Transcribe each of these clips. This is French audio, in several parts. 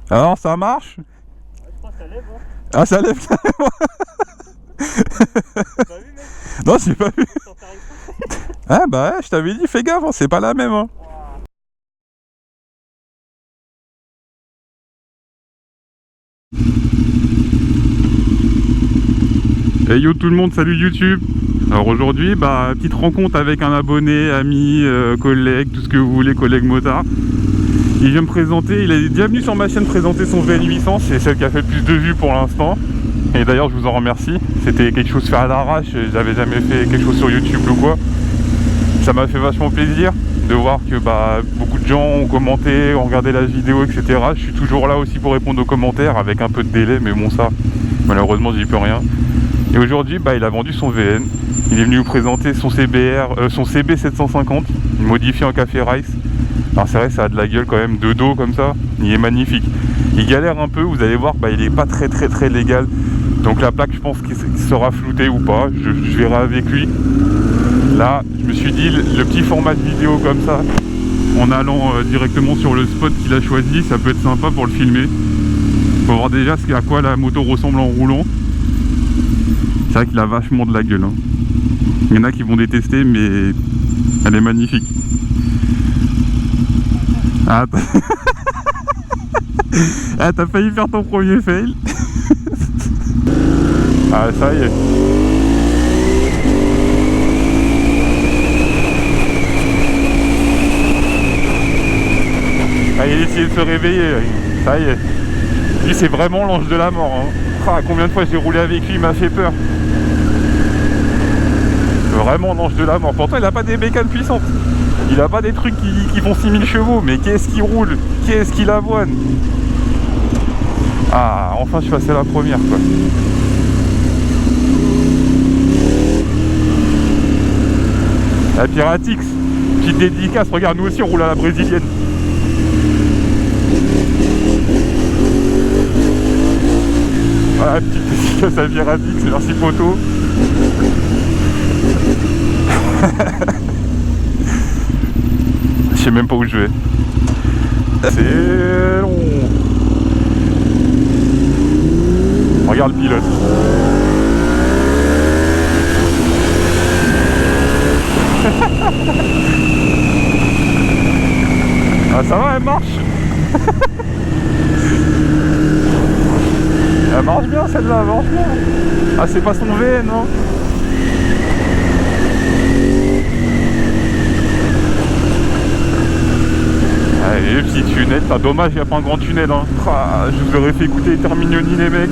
Alors ça marche? Je crois que ça lève, hein. Ah ça lève carrément. T'as pas vu, mec? Non j'ai pas vu. T'en t'arrives Ah bah ouais, je t'avais dit fais gaffe, hein, c'est pas la même hein. pas. Hey yo tout le monde, salut YouTube. Alors aujourd'hui, petite rencontre avec un abonné, ami, collègue, tout ce que vous voulez, collègue motard. Il vient me présenter, il est déjà venu sur ma chaîne présenter son VN800, c'est celle qui a fait le plus de vues pour l'instant. Et d'ailleurs je vous en remercie, c'était quelque chose fait à l'arrache, j'avais jamais fait quelque chose sur YouTube ou quoi. Ça m'a fait vachement plaisir de voir que beaucoup de gens ont commenté, ont regardé la vidéo, etc. Je suis toujours là aussi pour répondre aux commentaires avec un peu de délai, mais bon ça, malheureusement j'y peux rien. Et aujourd'hui, il a vendu son VN. Il est venu vous présenter son CBR, son CB750, modifié en café rice. Alors c'est vrai, ça a de la gueule quand même, de dos comme ça. Il est magnifique. Il galère un peu, vous allez voir, il est pas très légal. Donc la plaque, je pense qu'il sera floutée ou pas. Je verrai avec lui. Là, je me suis dit, le petit format de vidéo comme ça, en allant directement sur le spot qu'il a choisi, ça peut être sympa pour le filmer. Faut voir déjà à quoi la moto ressemble en roulant. C'est vrai qu'il a vachement de la gueule hein. Il y en a qui vont détester mais elle est magnifique. Ah t'as failli faire ton premier fail. Ah ça y est. Ah, il a essayé de se réveiller, ça y est. Lui c'est vraiment l'ange de la mort hein. Ah, combien de fois j'ai roulé avec lui, il m'a fait peur. Vraiment l'ange de la mort. Pourtant il a pas des bécanes puissantes. Il a pas des trucs qui font 6000 chevaux. Mais qu'est-ce qu'il roule? Qu'est-ce qu'il avoine? Ah enfin je passais la première quoi. La Piratix. Petite dédicace, regarde nous aussi on roule à la brésilienne. Voilà, petite dédicace à Piratix, merci poteau. Je sais même pas où je vais. C'est long. Regarde le pilote. Ah ça va, elle marche. Elle marche bien celle-là, elle marche bien. Ah c'est pas son VN non? Allez, les petits tunnels, dommage il n'y a pas un grand tunnel hein. Ah, je vous aurais fait écouter les Terminioni les mecs.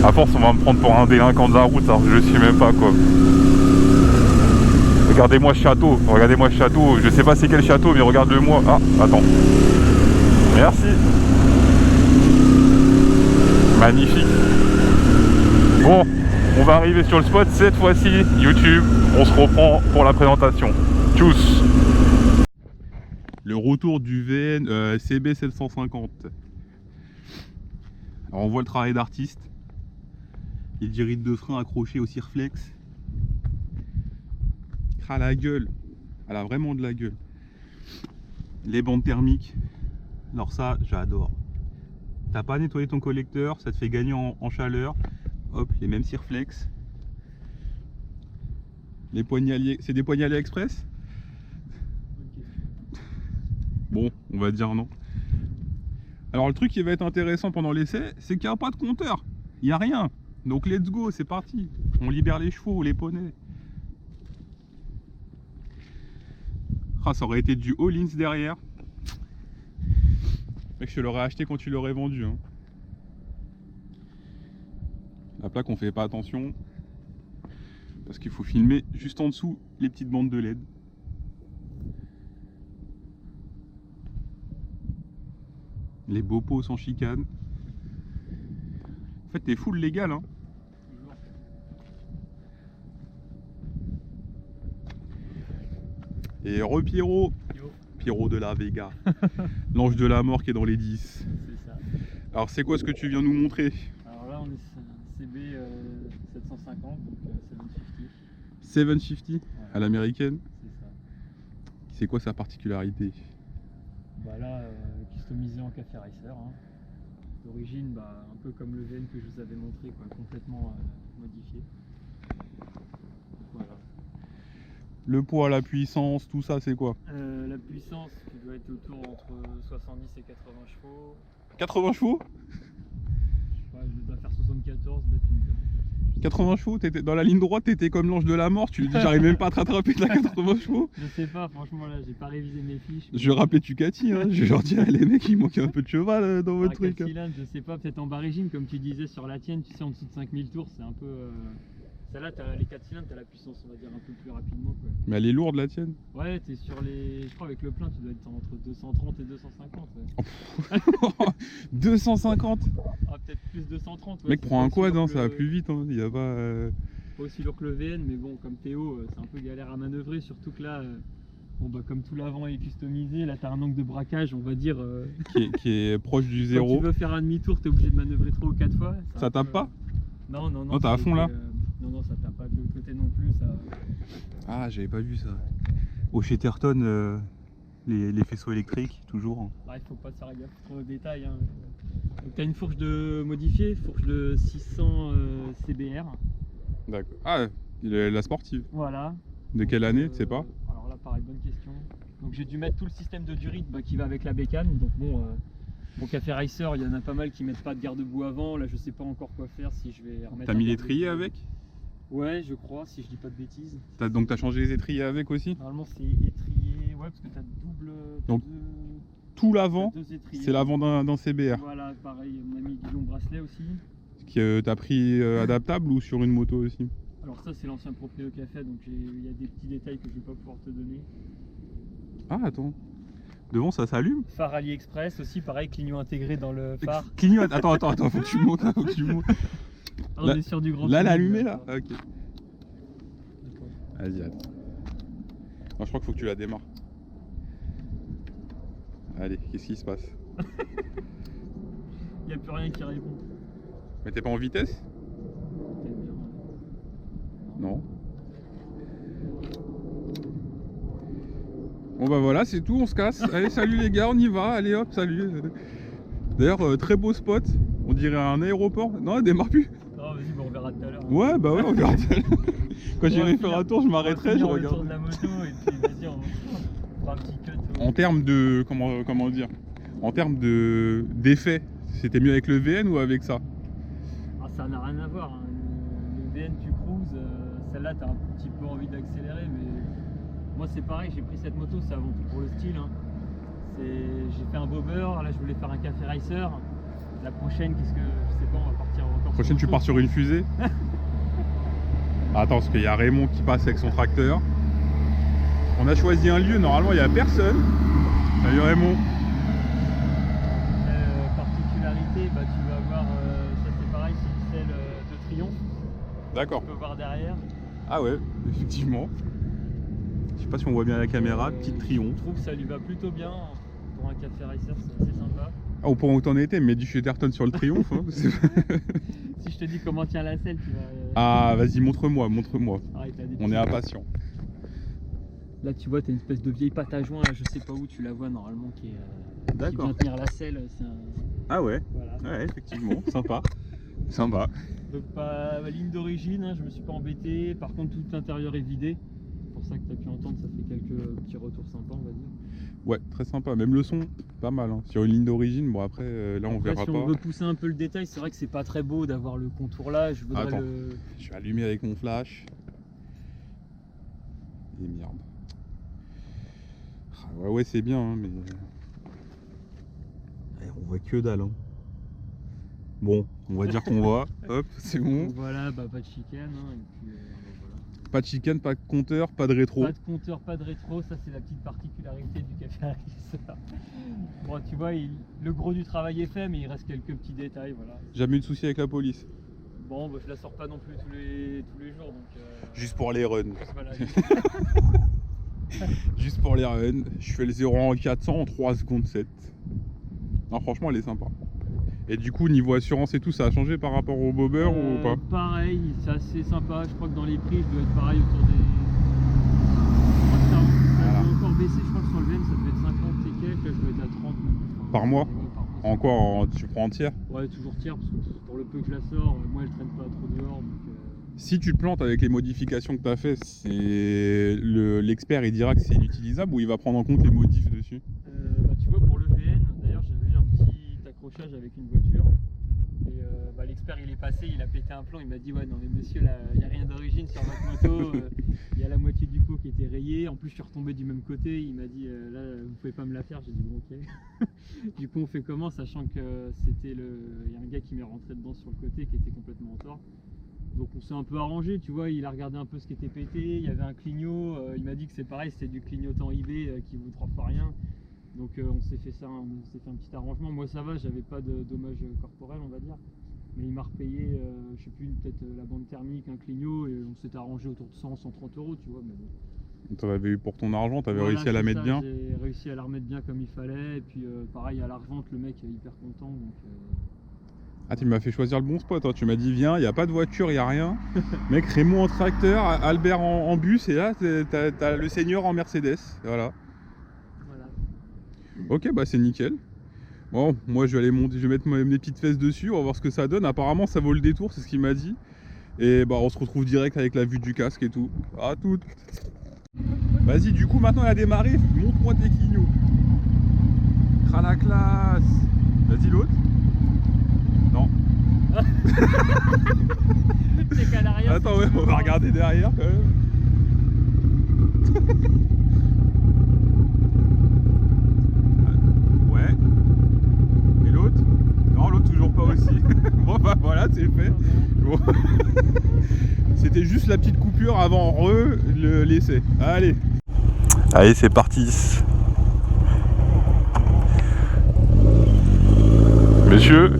À force on va me prendre pour un délinquant de la route alors je sais même pas quoi. Regardez-moi ce château, regardez-moi ce château, je sais pas c'est quel château mais regarde-le moi. Ah attends. Merci. Magnifique. Bon, on va arriver sur le spot cette fois-ci, YouTube, on se reprend pour la présentation. Tchuss. Le retour du VN CB750. Alors on voit le travail d'artiste. Les dirites de frein accrochées au Sirflex. Ah la gueule. Elle a vraiment de la gueule. Les bandes thermiques. Alors ça, j'adore. T'as pas nettoyé ton collecteur, ça te fait gagner en chaleur. Hop, les mêmes Sirflex. Les poignets, c'est des poignets AliExpress? Bon, on va dire non. Alors le truc qui va être intéressant pendant l'essai, c'est qu'il n'y a pas de compteur. Il n'y a rien. Donc let's go, c'est parti. On libère les chevaux, les poneys. Ah, ça aurait été du All-ins derrière. Mec, je te l'aurais acheté quand tu l'aurais vendu. Hein. La plaque, on fait pas attention. Parce qu'il faut filmer juste en dessous les petites bandes de LED. Les beaux pots sans chicane. En fait, t'es full légal. Hein. Et Pierrot. Pierrot de la Vega. L'ange de la mort qui est dans les 10. C'est ça. Alors, c'est quoi ce que tu viens nous montrer? Alors là, on est sur un CB 750, donc 750. 750 à l'américaine. C'est ça. C'est quoi sa particularité? Bah là, customisé en café racer. Hein. D'origine, bah, un peu comme le VN que je vous avais montré, quoi, complètement modifié. Voilà. Le poids, la puissance, tout ça, c'est quoi? La puissance, qui doit être autour entre 70 et 80 chevaux. 80 chevaux? Je sais pas, je dois faire 74, peut-être une 80 chevaux, t'étais dans la ligne droite, t'étais comme l'ange de la mort, tu dis j'arrive même pas à te rattraper de la 80 chevaux. Je sais pas, franchement là, j'ai pas révisé mes fiches. Je vais rappeler Ducati, hein. Je vais leur dire les mecs, il manque un peu de cheval dans votre truc. 4 cylindres, je sais pas, peut-être en bas régime, comme tu disais sur la tienne, tu sais, en dessous de 5000 tours, c'est un peu. Celle-là, t'as les 4 cylindres, t'as la puissance, on va dire, un peu plus rapidement, quoi. Mais elle est lourde la tienne. Ouais, t'es sur les. Je crois avec le plein, tu dois être entre 230 et 250. Ouais. 250. Ah, peut-être plus 230. Ouais, Mec, c'est prends pas un aussi quad, lourd hein, que ça va le- plus vite. Hein. Il y a pas. Pas aussi lourd que le VN, mais bon, comme Théo, c'est un peu galère à manœuvrer, surtout que là, bon, bah, comme tout l'avant est customisé, là, t'as un angle de braquage, on va dire. Qui est proche du Quand zéro. tu veux faire un demi-tour, t'es obligé de manœuvrer 3 ou 4 fois. c'est Ça un tape peu, pas? Non, non, non. Non, t'as à c'est fond, là Non, non, ça tape pas de l'autre côté non plus. Ça... Ah, j'avais pas vu ça. Au Chetterton, les faisceaux électriques, toujours. Hein. Bah, il faut pas se faire gaffe trop aux détails. Hein. Donc, t'as une fourche de modifiée, fourche de 600 CBR. D'accord. Ah, la sportive. Voilà. De Donc, quelle année, tu sais pas? Alors là, pareil, bonne question. Donc j'ai dû mettre tout le système de durite qui va avec la bécane. Donc bon, mon café racer, il y en a pas mal qui mettent pas de garde-boue avant. Là, je sais pas encore quoi faire, si je vais remettre. T'as un mis les garde-boue. étriers avec? Ouais, je crois, si je dis pas de bêtises. Donc t'as changé les étriers avec aussi? Normalement, c'est étrier. Ouais, parce que t'as double. Donc, deux, Tout l'avant, deux étriers. c'est l'avant d'un CBR. Voilà, pareil, on a mis du long bracelet aussi. T'as pris adaptable ou sur une moto aussi? Alors ça, c'est l'ancien proprio café, donc il y a des petits détails que je vais pas pouvoir te donner. Ah, attends. Devant, ça s'allume? Phare AliExpress aussi, pareil, clignon intégré dans le phare. Clignote. Attends, faut que tu montes là, faut que tu montes. Ah, on Là- est sur du grand. Là, clignon, l'allumé là? d'accord. Ok. D'accord. Vas-y, attends. Non, je crois qu'il faut que tu la démarres. Allez, qu'est-ce qui se passe? Il n'y a plus rien qui répond. Mais t'es pas en vitesse? Peut-être bien, ouais. Non. Bon bah voilà, c'est tout, on se casse. Allez, salut les gars, on y va. Allez hop, salut. D'ailleurs, très beau spot. On dirait un aéroport. Non, elle démarre plus. Non, vas-y, bon, on verra tout à l'heure. Ouais, bah ouais, on verra. Quand j'irai faire finir- un tour, je m'arrêterai, je On va finir le tour regarde. de la moto et puis vas-y, on fera un petit cut. En termes de. Comment dire? En termes d'effet, c'était mieux avec le VN ou avec ça? Ah, ça n'a rien à voir. Hein. Le VN, tu cruises. Celle-là, t'as un petit peu envie d'accélérer, mais moi, c'est pareil. J'ai pris cette moto, c'est avant tout pour le style. Hein. J'ai fait un bobber. Là, je voulais faire un café racer. La prochaine, qu'est-ce que. Je sais pas, on va partir encore. La prochaine, tu pars sur une fusée? Attends, parce qu'il y a Raymond qui passe avec son tracteur. On a choisi un lieu, normalement, il n'y a personne. Salut Raymond. Particularité, bah, tu vas voir, ça c'est pareil, c'est une selle de Triomphe. D'accord. Tu peux voir derrière. Ah ouais, effectivement. Je sais pas si on voit bien la caméra, petite Je triomphe. trouve que ça lui va plutôt bien. Pour un café racer, c'est assez sympa. Ah, au point où t'en étais, mais du Chetterton sur le triomphe. Hein. Si je te dis comment tient la selle, tu vas. Ah, vas-y, montre-moi. Pareil, t'as des On petits- est impatient. Là, tu vois, t'as une espèce de vieille pâte à joint, là, je sais pas où tu la vois normalement, qui D'accord. vient tenir la selle. C'est un... Ah ouais, Voilà. ouais, effectivement, sympa. Sympa. Donc, pas ligne d'origine, hein, je me suis pas embêté. Par contre, tout l'intérieur est vidé. C'est pour ça que t'as pu entendre, ça fait quelques petits retours sympas, on va dire. Ouais, très sympa. Même le son, pas mal. Hein. Sur une ligne d'origine, bon après, là on Après, verra si pas. on veut pousser un peu le détail, c'est vrai que c'est pas très beau d'avoir le contour là. Je voudrais Attends. le. Je vais allumer avec mon flash. Et merde. Ah, ouais, c'est bien, hein, mais. On voit que dalle. Hein. Bon, on va dire qu'on voit. Hop, c'est bon. Donc voilà, bah, pas de chicane. Hein, et puis, voilà. Pas de chicane, pas de compteur, pas de rétro. Pas de compteur, pas de rétro, ça c'est la petite particularité du café racer. Bon, tu vois, le gros du travail est fait, mais il reste quelques petits détails, voilà. Jamais eu de soucis avec la police. Bon, bah, je la sors pas non plus tous les jours, donc. Juste pour les runs. Voilà. Juste pour les runs. Je fais le 0 en 400 en 3 secondes 7. Non, franchement, elle est sympa. Et du coup, niveau assurance et tout, ça a changé par rapport au bobber ou pas? Pareil, c'est assez sympa. Je crois que dans les prix, je dois être pareil autour des. Ça doit encore baisser. Je crois que sur le VN, ça devait être 50 et quelques. Là, je dois être à 30. Par mois? Ouais, par mois. Encore, tu prends en tiers? Ouais, toujours tiers, parce que pour le peu que je la sors, moi, elle traîne pas trop dehors. Donc, Si tu te plantes avec les modifications que tu as fait, l'expert il dira que c'est inutilisable ou il va prendre en compte les modifs dessus? Tu vois, pour le VN, d'ailleurs, j'avais eu un petit accrochage avec une voiture. Et l'expert, il est passé, il a pété un plomb. Il m'a dit: ouais, non, mais monsieur, là, il n'y a rien d'origine sur votre moto. Il y a la moitié du pot qui était rayée. En plus, je suis retombé du même côté. Il m'a dit: là, vous pouvez pas me la faire. J'ai dit: bon, ok. Du coup, on fait comment, sachant que c'était il y a un gars qui m'est rentré dedans sur le côté qui était complètement en tort. Donc on s'est un peu arrangé, tu vois, il a regardé un peu ce qui était pété, il y avait un clignot, il m'a dit que c'est pareil, c'était du clignotant eBay qui vous trompe pas rien. Donc on s'est fait ça, on s'est fait un petit arrangement. Moi ça va, j'avais pas de dommages corporels, on va dire. Mais il m'a repayé, je sais plus, peut-être la bande thermique, un clignot, et on s'est arrangé autour de 100, 130 euros, tu vois. Mais bon. T'en avais eu pour ton argent, t'avais Voilà, réussi à la mettre bien? J'ai réussi à la remettre bien comme il fallait, et puis pareil à la revente, le mec est hyper content. Donc, Ah, tu m'as fait choisir le bon spot, hein. Tu m'as dit viens, il n'y a pas de voiture, il n'y a rien. Mec, Raymond en tracteur, Albert en bus, et là t'as le seigneur en Mercedes. Voilà. Ok, bah c'est nickel. Bon, moi je vais aller monter, je vais mettre mes petites fesses dessus, on va voir ce que ça donne. Apparemment ça vaut le détour, c'est ce qu'il m'a dit. Et bah on se retrouve direct avec la vue du casque et tout. À toutes. Vas-y, du coup maintenant elle a démarré, montre-moi tes clignots. Cra la classe. Vas-y l'autre. Non. C'est qu'à l'arrière. Attends, ouais, on va regarder derrière quand même. Ouais. Et l'autre? Non, l'autre toujours pas aussi. Bon bah voilà, c'est fait. Bon. C'était juste la petite coupure avant l'essai. Allez. Allez, c'est parti. Messieurs.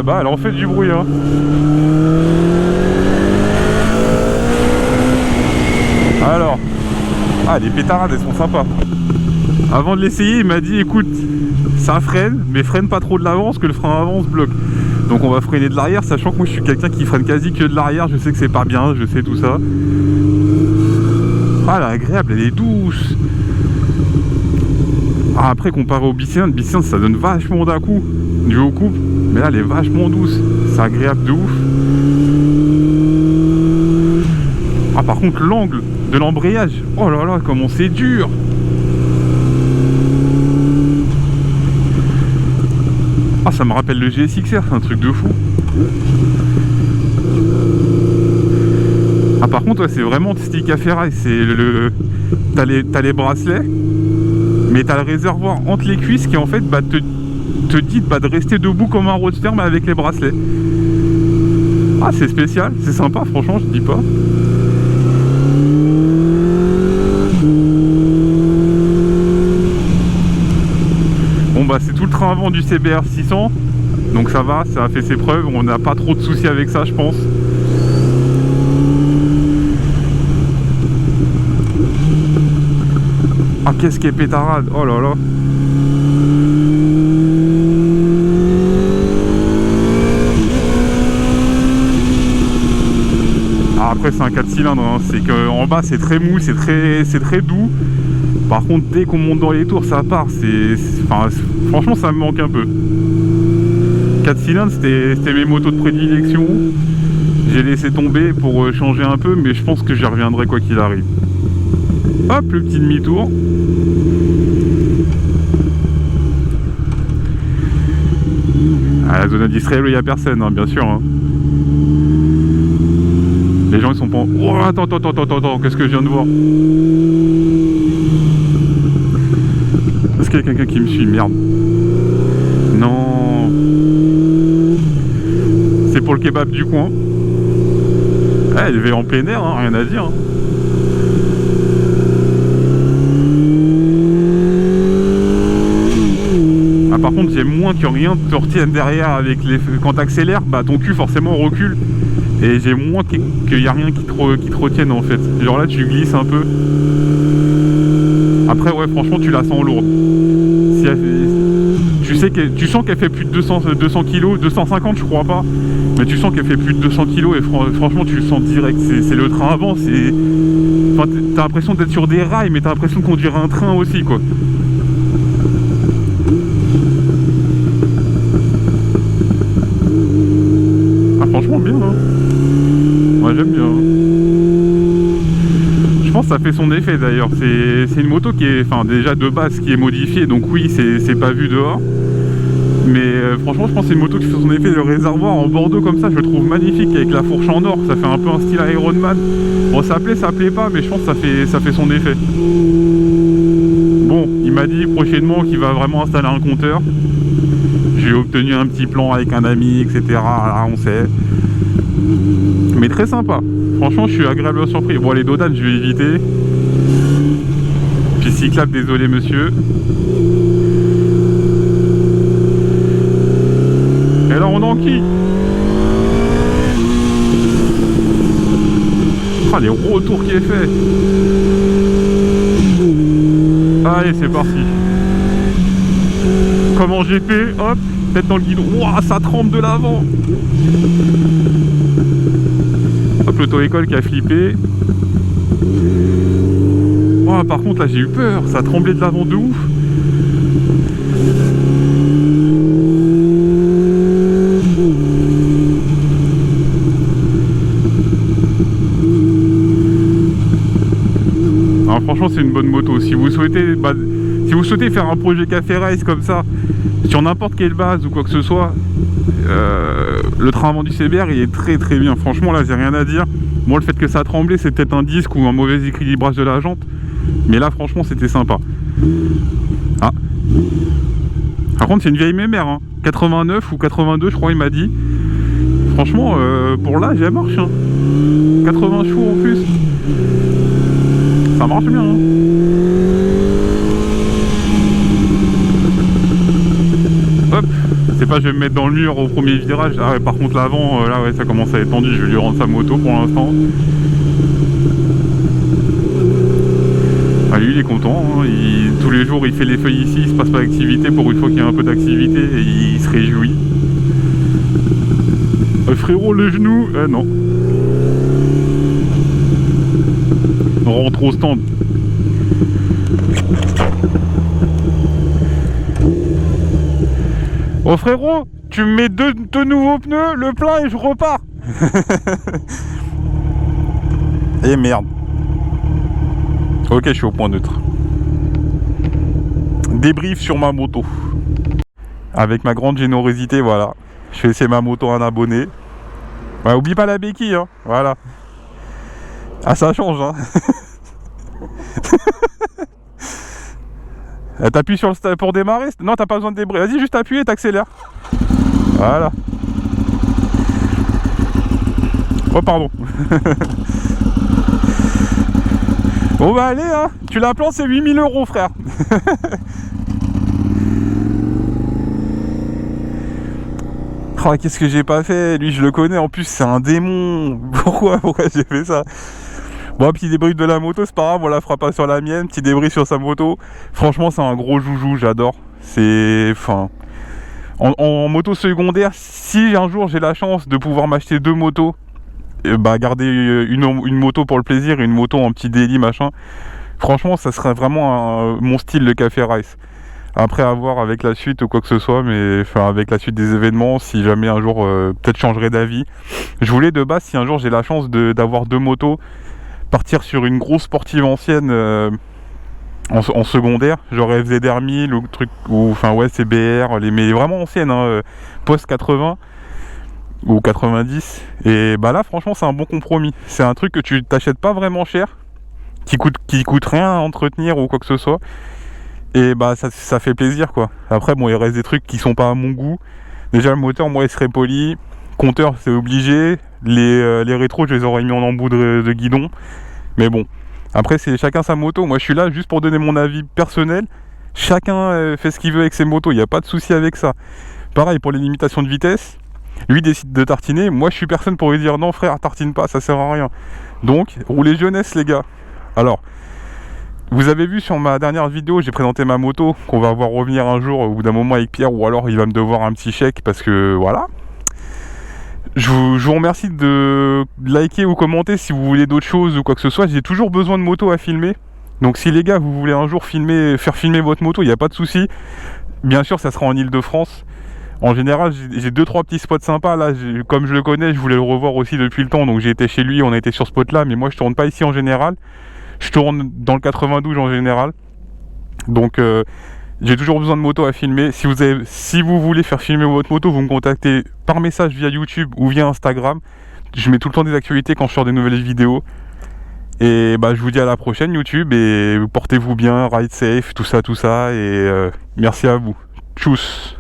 Bah elle en fait du bruit hein. Alors, les pétarades elles sont sympas. Avant de l'essayer il m'a dit écoute, ça freine, mais freine pas trop de l'avant parce que le frein avant se bloque. Donc on va freiner de l'arrière, sachant que moi je suis quelqu'un qui freine quasi que de l'arrière, je sais que c'est pas bien, je sais tout ça. Ah elle est agréable, elle est douce. Ah, après comparé au Bicylindre, ça donne vachement d'à-coups du haut couple, mais là elle est vachement douce, c'est agréable de ouf. Ah par contre l'angle de l'embrayage, oh là là comment c'est dur. Ah ça me rappelle le GSX-R, c'est un truc de fou. Ah par contre ouais, c'est vraiment stick à ferraille, c'est t'as les bracelets, mais t'as le réservoir entre les cuisses qui en fait te dit de rester debout comme un roadster mais avec les bracelets. Ah c'est spécial, c'est sympa franchement, je dis pas. Bon bah c'est tout le train avant du CBR 600, donc ça va, ça a fait ses preuves, on n'a pas trop de soucis avec ça je pense. Ah qu'est-ce qui est pétarade, oh là là. Ah, après c'est un 4 cylindres, hein. C'est qu'en bas c'est très mou, c'est très doux. Par contre dès qu'on monte dans les tours ça part, franchement ça me manque un peu. 4 cylindres c'était mes motos de prédilection. J'ai laissé tomber pour changer un peu, mais je pense que j'y reviendrai quoi qu'il arrive. Hop, le petit demi-tour. À la zone industrielle où il n'y a personne, hein, bien sûr. Hein. Les gens ils sont pas en... Oh attends, qu'est-ce que je viens de voir? Est-ce qu'il y a quelqu'un qui me suit? Merde. Non. C'est pour le kebab du coin. Ah, il est en plein air, hein, rien à dire. Hein. Ah, par contre, j'aime moins que rien te retienne derrière avec les... Quand tu accélères, bah ton cul forcément recule. Et j'ai moins qu'il n'y a rien qui te retienne en fait. Genre là, tu glisses un peu. Après ouais franchement tu la sens lourde. Si elle fait... tu sens qu'elle fait plus de 200 kg, 250 je crois pas, mais tu sens qu'elle fait plus de 200 kg et franchement tu le sens direct, c'est le train avant, c'est... Enfin, t'as l'impression d'être sur des rails, mais t'as l'impression de conduire un train aussi quoi. Ah franchement bien hein. Moi j'aime bien. Je pense que ça fait son effet d'ailleurs. C'est une moto qui est, enfin déjà de base qui est modifiée, donc oui c'est pas vu dehors. Mais franchement je pense que c'est une moto qui fait son effet. Le réservoir en bordeaux comme ça je le trouve magnifique avec la fourche en or, ça fait un peu un style Iron Man. Bon ça plaît pas, mais je pense que ça fait son effet. Bon, il m'a dit prochainement qu'il va vraiment installer un compteur. J'ai obtenu un petit plan avec un ami, etc. Là on sait. Mais très sympa. Franchement je suis agréablement surpris. Bon les dodanes je vais éviter. Puis cyclable, désolé monsieur. Et là on enquille. Ah les retours qui est fait. Allez c'est parti. Comme en GP, hop, tête dans le guidon. Ouah, ça tremble de l'avant. Hop, l'auto-école qui a flippé. Oh, par contre là j'ai eu peur, ça a tremblé de l'avant de ouf. Alors, franchement c'est une bonne moto. Si vous souhaitez faire un projet café race comme ça, sur n'importe quelle base ou quoi que ce soit, le train avant du CBR il est très très bien. Franchement là j'ai rien à dire. Moi le fait que ça a tremblé c'est peut-être un disque ou un mauvais équilibrage de la jante. Mais là franchement c'était sympa. Ah. Par contre c'est une vieille mémère hein. 89 ou 82 je crois il m'a dit. Franchement pour l'âge elle marche hein. 80 chevaux en plus. Ça marche bien hein. Hop, c'est pas je vais me mettre dans le mur au premier virage. Ah ouais, par contre l'avant là ouais ça commence à être tendu. Je vais lui rendre sa moto pour l'instant. Ah, lui il est content hein. Tous les jours il fait les feuilles ici, il se passe pas d'activité. Pour une fois qu'il y a un peu d'activité et il se réjouit. Frérot le genou, non. On rentre au stand. Oh frérot, tu me mets deux nouveaux pneus, le plein et je repars. Et merde. Ok, je suis au point neutre. Débrief sur ma moto. Avec ma grande générosité, voilà. Je fais essayer ma moto à un abonné. Bah, oublie pas la béquille, hein. Voilà. Ah, ça change, hein. T'appuies sur le pour démarrer. Non, t'as pas besoin de débrayage. Vas-y, juste appuyer et t'accélères. Voilà. Oh, pardon. Bon, bah, allez, hein. Tu la plantes, c'est 8000 €, frère. Oh, qu'est-ce que j'ai pas fait? Lui, je le connais. En plus, c'est un démon. Pourquoi j'ai fait ça? Bon, petit débrief de la moto, c'est pas grave, on la fera pas sur la mienne. Petit débrief sur sa moto. Franchement, c'est un gros joujou, j'adore. C'est... Enfin... En moto secondaire, si un jour j'ai la chance de pouvoir m'acheter deux motos, bah garder une moto pour le plaisir et une moto en petit daily, machin, franchement, ça serait vraiment mon style de café race. Après, à voir avec la suite ou quoi que ce soit, mais enfin, avec la suite des événements, si jamais un jour, peut-être changerai d'avis. Je voulais de base, si un jour j'ai la chance d'avoir deux motos, partir sur une grosse sportive ancienne en secondaire, genre FZ 1000 ou truc, ou enfin ouais CBR, mais vraiment anciennes, hein, post 80 ou 90. Et bah là franchement c'est un bon compromis. C'est un truc que tu t'achètes pas vraiment cher, qui coûte rien à entretenir ou quoi que ce soit. Et bah ça fait plaisir quoi. Après bon il reste des trucs qui sont pas à mon goût. Déjà le moteur moi il serait poli. Compteur c'est obligé. Les rétros je les aurais mis en embout de guidon. Mais bon, après c'est chacun sa moto. Moi je suis là juste pour donner mon avis personnel. Chacun fait ce qu'il veut avec ses motos, il n'y a pas de souci avec ça. Pareil pour les limitations de vitesse. Lui décide de tartiner, moi je suis personne pour lui dire non frère tartine pas, ça sert à rien. Donc roulez jeunesse les gars. Alors Vous avez vu sur ma dernière vidéo, j'ai présenté ma moto, qu'on va voir revenir un jour au bout d'un moment avec Pierre, ou alors il va me devoir un petit chèque, parce que voilà. Je vous remercie de liker ou commenter si vous voulez d'autres choses ou quoi que ce soit. J'ai toujours besoin de moto à filmer. Donc si les gars, vous voulez un jour faire filmer votre moto, il n'y a pas de souci. Bien sûr, ça sera en Ile-de-France. En général, j'ai 2-3 petits spots sympas. Là, comme je le connais, je voulais le revoir aussi depuis le temps. Donc j'ai été chez lui, on a été sur ce spot là. Mais moi, je tourne pas ici en général. Je tourne dans le 92 en général. Donc j'ai toujours besoin de moto à filmer. Si vous voulez faire filmer votre moto, vous me contactez par message via YouTube ou via Instagram. Je mets tout le temps des actualités quand je sors des nouvelles vidéos. Et bah je vous dis à la prochaine YouTube, et portez-vous bien, ride safe, tout ça, et merci à vous. Tchuss.